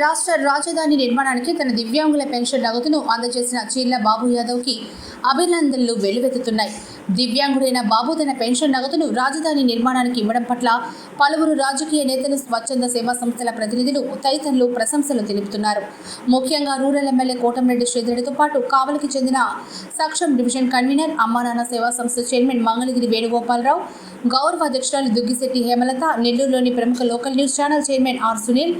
రాష్ట్ర రాజధాని నిర్మాణానికి తన దివ్యాంగుల పెన్షన్ నగదును అందజేసిన చీర్ల బాబు యాదవ్కి అభినందనలు వెల్లువెత్తుతున్నాయి. దివ్యాంగుడైన బాబు తన పెన్షన్ నగదును రాజధాని నిర్మాణానికి ఇవ్వడం పట్ల పలువురు రాజకీయ నేతలు, స్వచ్ఛంద సేవా సంస్థల ప్రతినిధులు తదితరులు ప్రశంసలు తెలుపుతున్నారు. ముఖ్యంగా రూరల్ ఎమ్మెల్యే కోటంరెడ్డి శ్రీధర్తో పాటు కావలికి చెందిన సక్షం డివిజన్ కన్వీనర్ అమ్మానాన్న సేవా సంస్థ చైర్మన్ మంగళగిరి వేణుగోపాలరావు, గౌరవ అధ్యక్షురాలు దుగ్గిశెట్టి హేమలత, నెల్లూరులోని ప్రముఖ local news channel chairman R Sunil,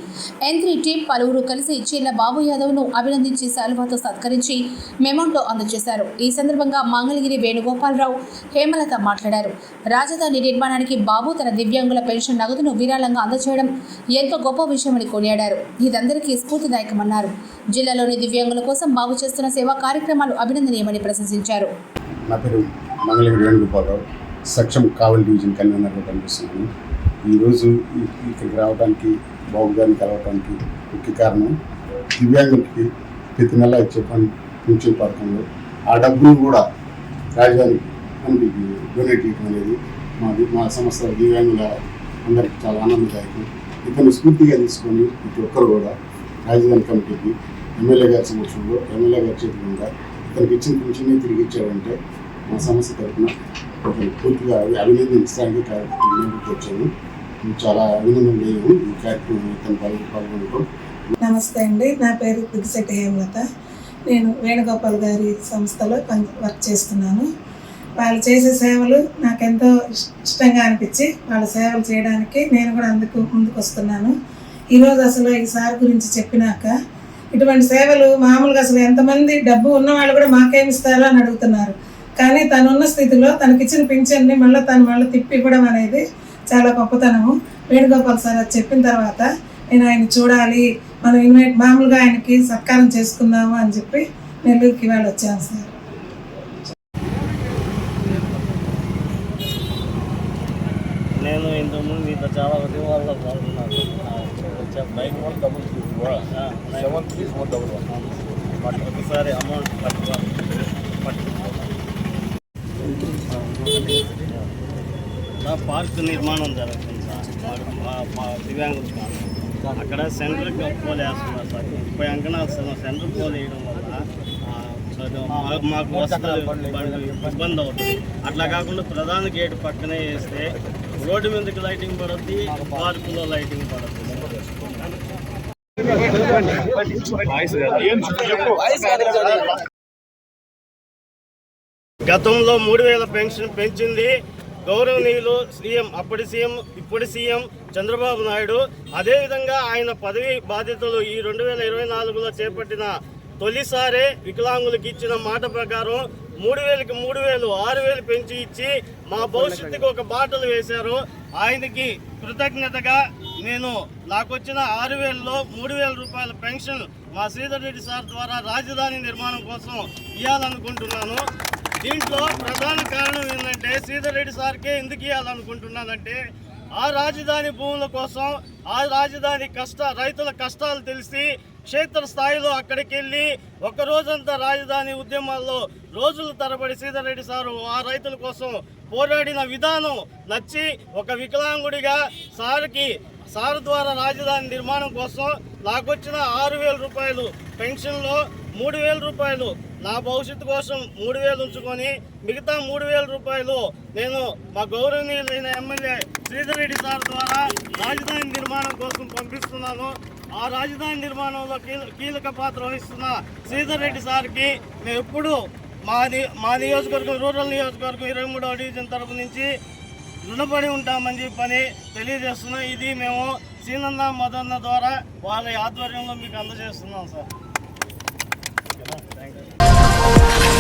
N3 team పలువురు కలిసి చీర్ల బాబు యాదవ్ను అభినందించి శాలువాతో సత్కరించి మెమోంటో అందజేశారు. ఈ సందర్భంగా మంగళగిరి వేణుగోపాలరావు, హేమలత మాట్లాడారు. రాజధాని నిర్మాణానికి బాబు తన దివ్యాంగుల పెన్షన్ నగదును విరాళంగా అందజేయడం ఎంతో గొప్ప విషయమని కొనియాడారు. ఇదందరికీ స్ఫూర్తిదాయకమన్నారు. జిల్లాలోని దివ్యాంగుల కోసం బాబు చేస్తున్న సేవా కార్యక్రమాలు అభినందనీయమని ప్రశంసించారు. నా పేరు మంగళగిరి వేణుగోపాలరావు, సక్షం కావలి డివిజన్ కన్వీనర్గా పనిచేస్తున్నాను. ఈరోజు ఇక్కడికి రావడానికి, బాబు గారిని కలవడానికి ముఖ్య కారణం దివ్యాంగులకి ప్రతి నెల ఇచ్చే పింఛన్ పథకంలో ఆ డబ్బును కూడా రాజధానికి మనకి డొనేట్ చేయడం అనేది మా సంస్థ దివ్యాంగుల అందరికీ చాలా ఆనందదాయకం. ఇతను స్ఫూర్తిగా తీసుకొని ప్రతి ఒక్కరు కూడా రాజధాని కమిటీకి ఎమ్మెల్యే గారి సమక్షంలో, ఎమ్మెల్యే గారి చేతి మీద ఇతనికి ఇచ్చిన పింఛన్ని తిరిగి ఇచ్చాడంటే మా సంస్థ తరఫున పూర్తిగా అభినందించడానికి కార్యక్రమం వచ్చాము. చాలా అభినందనలు ఈ కార్యక్రమం ఇతను పాల్గొనడం. నమస్తే అండి, నా పేరు దుగ్గిశెట్టి హేమలత. నేను వేణుగోపాల్ గారి సంస్థలో వర్క్ చేస్తున్నాను. వాళ్ళు చేసే సేవలు నాకెంతో ఇష్టంగా అనిపించి వాళ్ళ సేవలు చేయడానికి నేను కూడా ముందుకు వస్తున్నాను. ఈరోజు అసలు ఈ సార్ గురించి చెప్పినాక ఇటువంటి సేవలు మామూలుగా అసలు ఎంతమంది డబ్బు ఉన్నవాళ్ళు కూడా మాకేమిస్తారో అని అడుగుతున్నారు. కానీ తనున్న స్థితిలో తనకిచ్చిన పింఛన్ని మళ్ళీ తిప్పి ఇవ్వడం అనేది చాలా గొప్పతనము. వేణుగోపాల్ సార్ అది చెప్పిన తర్వాత నేను ఆయన చూడాలి, మనం మామూలుగా ఆయనకి సత్కారం చేసుకుందాము అని చెప్పి నెల్లూరుకి వాళ్ళు వచ్చాను సార్. నేను ఇంతకుముందు మీతో చాలా ఉద్యోగాల్లో పాల్గొన్నాను. ఒకసారి అమౌంట్ పార్క్ నిర్మాణం జరుగుతుంది సార్. మా దివ్యాంగులు అక్కడ సెంటర్ పోల్ వేస్తున్నారు సార్. 30 అంకణాలు సెంటర్ పోల్ వేయడం వల్ల మాకు వసతులు ఇబ్బంది అవుతుంది. అట్లా కాకుండా ప్రధాన గేటు పక్కనే వేస్తే రోడ్డు మీదకి లైటింగ్ పడుద్ది, పార్కులో లైటింగ్ పడుద్ది. గతంలో 3000 పెన్షన్ పెంచింది గౌరవనీయులు సీఎం, అప్పటి సీఎం, ఇప్పుడు సీఎం చంద్రబాబు నాయుడు. అదేవిధంగా ఆయన పదవి బాధ్యతలు ఈ 2024లో చేపట్టిన తొలిసారే వికలాంగులకు ఇచ్చిన మాట ప్రకారం 3000కి 3000, 6000 పెంచి ఇచ్చి మా భవిష్యత్తుకి ఒక బాటలు వేశారు. ఆయనకి కృతజ్ఞతగా నేను నాకొచ్చిన 6000లో 3000 రూపాయల పెన్షన్ మా శ్రీధర్ రెడ్డి సార్ ద్వారా రాజధాని నిర్మాణం కోసం ఇవ్వాలనుకుంటున్నాను. దీంట్లో ప్రధాన కారణం ఏంటంటే శ్రీధర్ రెడ్డి సార్కే ఎందుకు ఇవ్వాలనుకుంటున్నానంటే ఆ రాజధాని భూముల కోసం, ఆ రాజధాని రైతుల కష్టాలు తెలిసి క్షేత్రస్థాయిలో అక్కడికి వెళ్ళి ఒకరోజంతా రాజధాని ఉద్యమాల్లో రోజుల తరబడి శ్రీధర్ రెడ్డి సారు ఆ రైతుల కోసం పోరాడిన విధానం నచ్చి ఒక వికలాంగుడిగా సార్ ద్వారా రాజధాని నిర్మాణం కోసం నాకొచ్చిన 6000 రూపాయలు పెన్షన్లో 3000 రూపాయలు నా భవిష్యత్తు కోసం 3000 ఉంచుకొని మిగతా 3000 రూపాయలు నేను మా గౌరవనీయులైన ఎమ్మెల్యే శ్రీధర్ రెడ్డి సార్ ద్వారా రాజధాని నిర్మాణం కోసం పంపిస్తున్నాను. ఆ రాజధాని నిర్మాణంలో కీలక పాత్ర వహిస్తున్న శ్రీధర్ రెడ్డి సార్కి మేము ఎప్పుడు మా నియోజకవర్గం, రూరల్ నియోజకవర్గం 23వ డివిజన్ తరపు నుంచి రుణపడి ఉంటామని చెప్పని తెలియజేస్తున్నాం. ఇది మేము సీనన్న మదన్న ద్వారా వాళ్ళ ఆధ్వర్యంలో మీకు అందజేస్తున్నాం సార్. Thank you.